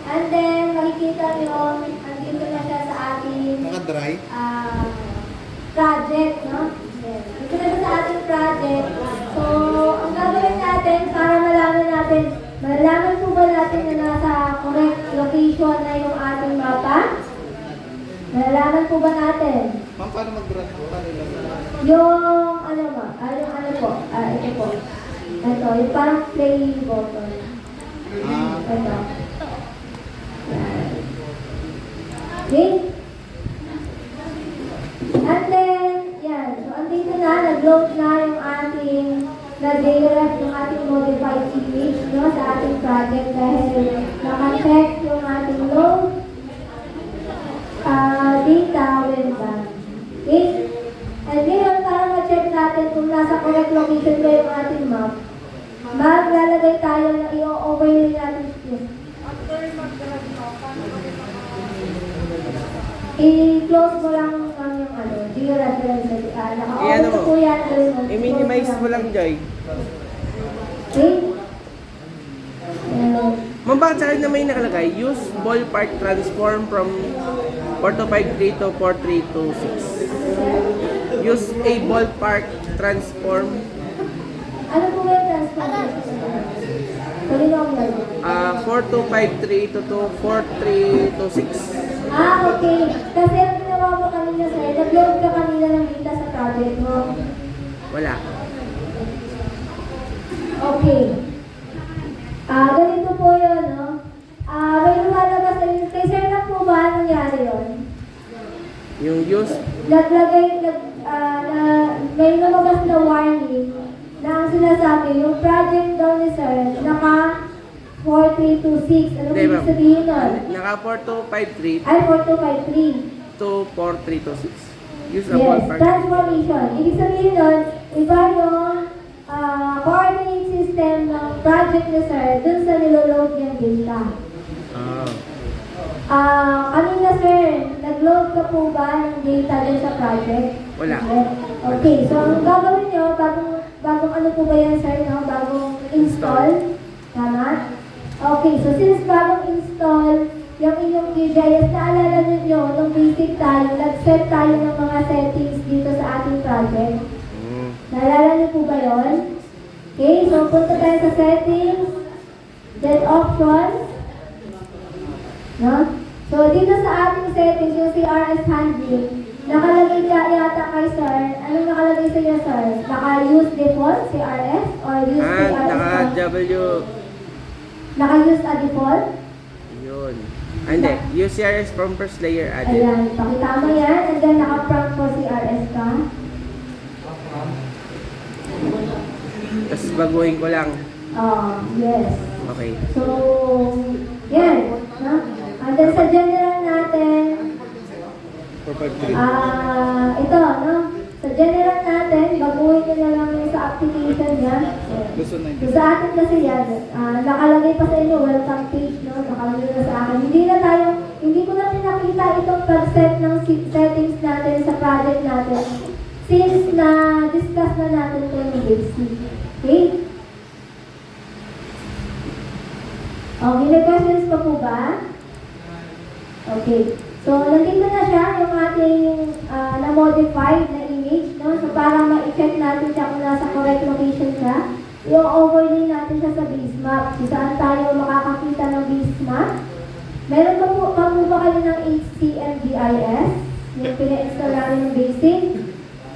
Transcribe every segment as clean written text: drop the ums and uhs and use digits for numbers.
And then, makikita nyo, andito na siya sa ating Naka-dry? project, no? Dito na siya sa ating project. So, ang gagawin natin para malalaman po ba natin na nasa correct location na yung ating mapa? Malalaman po ba natin? Ma'am, paano mag-run po? Paano ilagay? Yung, ito po. Ito, yung parang play button. Ito. Yan. Okay? And then, yan. So, andito na, nag-load na yung ating nag-direct yung ating modified image, no, sa ating project dahil naka-check yung ating load data when done. Okay? And ngayon, para ma-check natin kung nasa correct location ba yung ating map, maglalagay tayo na i-overlay natin siya. I-close mo lang yung geo-reference. Naka-open mo. po yan. I-minimize mo lang, Joy. Okay? Ma'am, bakit sa akin na may nakalagay? Use ballpark transform from 4253 to 4326. Use a ballpark transform. Ano po ba yung transformation? Tuloy na ako. 4253 to 4326. Okay. Kasi ang ginawa mo kanina, sir, nag-load ka kanina ng data sa project mo. Wala. Okay. Ganito po yun, no? May lumalabas na yun. Kay sir lang po ba nangyari yun? Yung use May lumabas na warning na ang sinasabi, yung project daw ni sir, naka 4326. Ano Hindi, ibig ma'am. sabihin nun? Naka 4253 Ay, 4253. to 4326. Use a Yes, ballpark. transformation. Ibig sabihin nun, iba yung coordinate system ng project ni sir dun sa niloload niyang data. Kanina sir, nag-load ka po ba ng data dun sa project? Wala. Okay, so ang gagawin nyo, bagong ano po ba yan sir, no? Bagong install? Tama? Okay, so since bagong install, yung inyong QGIS, naalala nyo, nung basic tayo, nag-set tayo ng mga settings dito sa ating project. Naalala niyo po ba yun? Okay, so punta tayo sa settings, then options, no? So dito sa ating settings, yung CRS handling, nakalagay ka yata kay sir, anong nakalagay sa iyo sir? Naka-use default CRS or use CRS? Naka-W. Naka-use a default? Yun. Hindi. Use CRS from first layer added. Ayan, pakita mo yan, and then naka-prompt for CRS ka. Tapos baguhin ko lang. Yes. Okay. So, yan. No? And then sa general natin, 453. ito, no? Sa general natin, baguhin nyo na lang yung sa application niya. Luzon So 90. sa atin kasi yan, nakalagay pa sa inyo, welcome page, no? Nakalagay na sa akin. Hindi ko na pinakita itong pag-set ng settings natin sa project natin. Since na-discuss na natin ito yung basic. Okay? Okay, may questions pa po ba? Okay. So, nandito na siya, yung ating na-modified na image, no? So, para ma-check natin siya kung nasa correct location siya, i-overlay natin siya sa base map. So, saan tayo makakakita ng base map? Meron pa po ba kayo ng HCMGIS? Yung pina-install natin ng basic?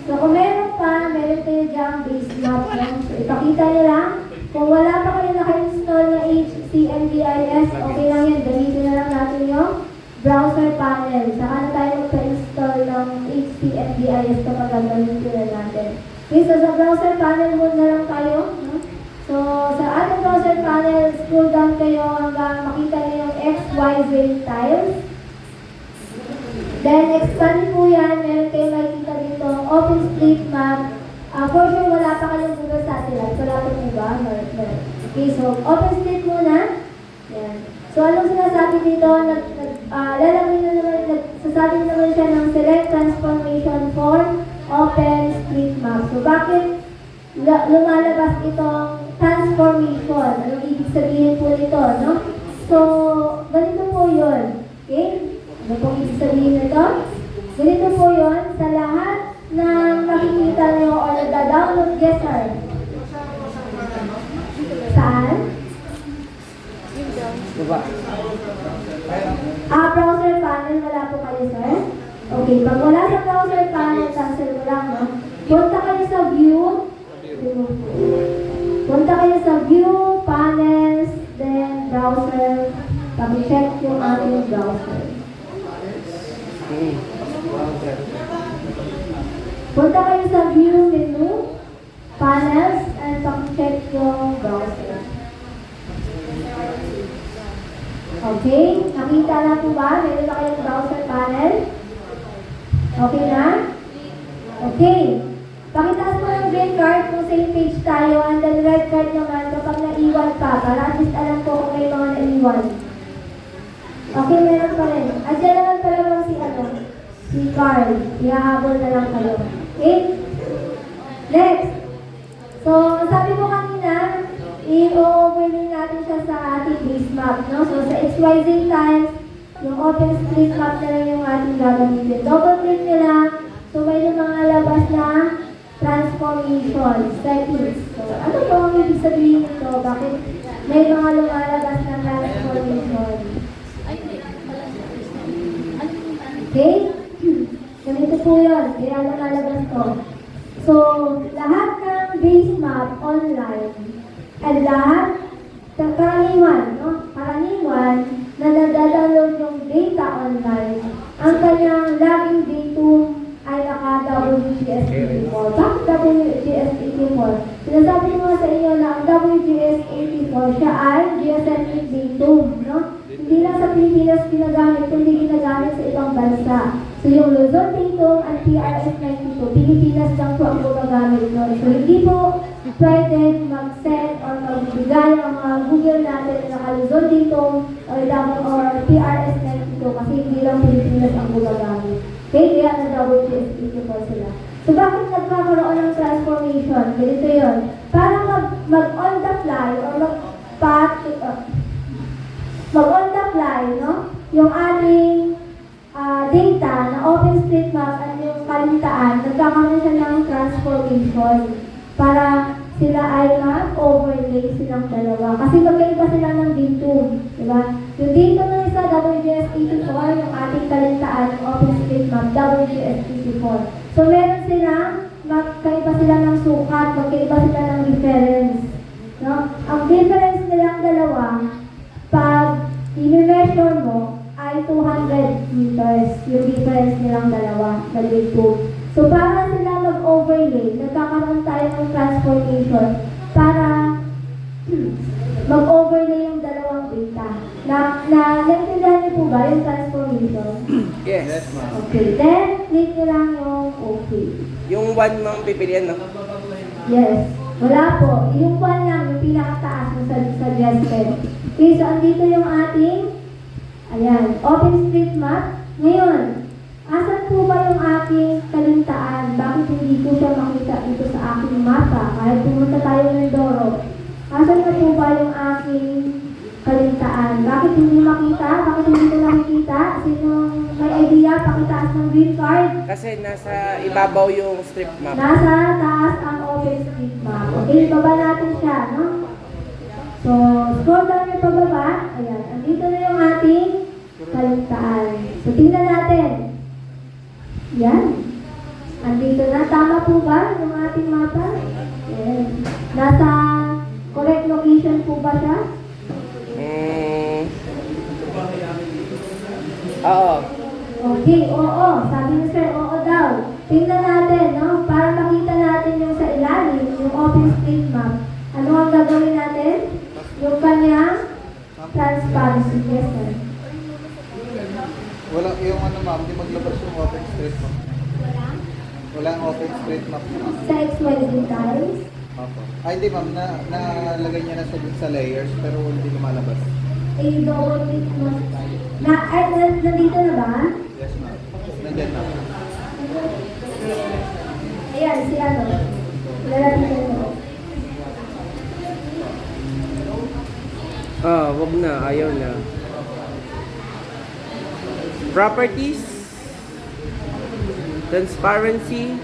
So, kung meron kayo dyan base map. No? So, ipakita nyo lang. Kung wala pa kayo naka-install na HCMGIS, okay lang yan. Gamitin na lang natin yung browser panel. Saka na tayo magpa-install ng HCMGIS kapag gagamitin na natin. Okay, so sa browser panel muna na lang tayo. No? So, sa ating browser panel, scroll down kayo hanggang makita nyo yung XYZ tiles. Then, expand po yan. Meron kayo makikita dito, OpenStreetMap. For sure, wala pa kayong Google Satellite. Wala pa po ba? Okay, so, OpenStreet muna. Yan. So, anong sinasabi dito? Nagsasabi naman siya ng select transformation for OpenStreetMap. So, bakit lumalabas itong transformation? Anong ibig sabihin po nito, no? So, ganito Okay? Ano pong ibig sabihin nito? Ganito po yun sa lahat ng makikita nyo o nagda-download. Yes, sir. Saan? Baba. Browser panel, wala po kayo, sir? Okay, pag wala sa browser panel, cancel mo lang, no? Punta kayo sa view. Punta kayo sa view, panels, then browser. Pag-check yung ating browser. Punta kayo sa view menu, panels, and pag-check yung browser. Okay? Nakita na po ba? Meron na kayong browser panel? Okay na? Okay. Pakitaas mo yung green card kung same page tayo and then red card naman kapag naiwan pa para at least alam ko kung may mga naiwan. Okay, meron pa rin. At dyan naman pala lang si Carl. Ihahabol na lang kayo. Okay? Next. So, sabi ko kanina, i-overlay natin siya sa ating base map, no? So, sa XYZ times, yung OpenStreetMap na lang yung ating gagamitin. Double click nyo lang. So, may yung mga labas na transformation, settings. So, ano po ang ibig sabihin nito? Bakit may mga lumalabas na transformation? Okay? Ganito po yun. Kaya lumalabas to. So, lahat ng base map online at lahat karaniwan, no? Karaniwan na nadadownload yung data online, ang kanyang login datum ay naka-WGS84. Bakit WGS84? Sinasabi ko nga sa inyo na ang WGS84 siya ay geocentric datum, no? Hindi lang sa Pilipinas ginagamit, kundi ginagamit sa ibang bansa. So yung Luzon datum at PRS92, Pilipinas lang po ang gumagamit nun. So hindi po pwede mag-set or magbigay ang mga Google natin na naka-Luzon datum or PRS92 kasi hindi lang Pilipinas ang gumagamit. Okay, kaya na-WGS84 sila. So bakit nagkakaroon ng transformation? Ganito yun. Para mag-on the fly or mag-on the fly, no? Yung ating data na OpenStreetMap at yung kalintaan, nagkakaroon siya ng transformation para sila ay mag-overlay silang dalawa. Kasi magkaiba sila ng datum, di ba? Yung datum ng isa, WGS84, yung ating kalintaan, yung OpenStreetMap, WGS84. So meron silang, magkaiba sila ng sukat, magkaiba sila ng reference. No? Ang difference nilang dalawa, pag i-measure mo, ay 200 meters yung difference nilang dalawa sa datum. So para sila mag-overlay, nagkakaroon tayo ng transformation para mag-overlay yung dalawang data. Naintindihan niyo po ba yung transformation? Yes. Okay, then click nyo lang yung okay. Yung one mang pipilian, no? Yes. Wala po. Yung one lang, yung pinakataas yung suggested. Okay, so andito yung ating OpenStreetMap. Ngayon, asan po ba yung aking kalintaan? Bakit hindi ko siya makita dito sa aking mapa? Kahit pumunta tayo ng Mindoro. Asan na po ba yung aking kalintaan? Bakit hindi makita? Bakit hindi ko nakikita? Sino may idea? Pakitaas ng green card. Kasi nasa ibabaw yung strip map. Nasa taas ang OpenStreetMap. Okay, baba natin siya, no? So, scroll down yung pababa. Ayan, andito na yung ating kalintaan. So, tingnan natin. Yan. Andito na. Tama po ba yung ating mapa? Yes. Nasa correct location po ba siya? Oo. Okay, oo. Sabi ni Sir, oo daw. Tingnan natin, no? Para makita natin yung sa ilalim, yung OpenStreetMap. Ano ang gagawin natin? Yung kanyang transparency. Yes, sir. Wala yung ma'am, hindi maglabas yung OpenStreetMap. Wala ang OpenStreetMap ma'am. Sa XYZ tiles. Opo. Hindi ma'am, nalagay niya na sa layers pero hindi lumalabas. Eh, double click mo. Nandito na ba? Yes ma'am. Nandiyan na. Ayan, si ano. Lalapitan mo. Wag na. Ayaw na. Properties, transparency,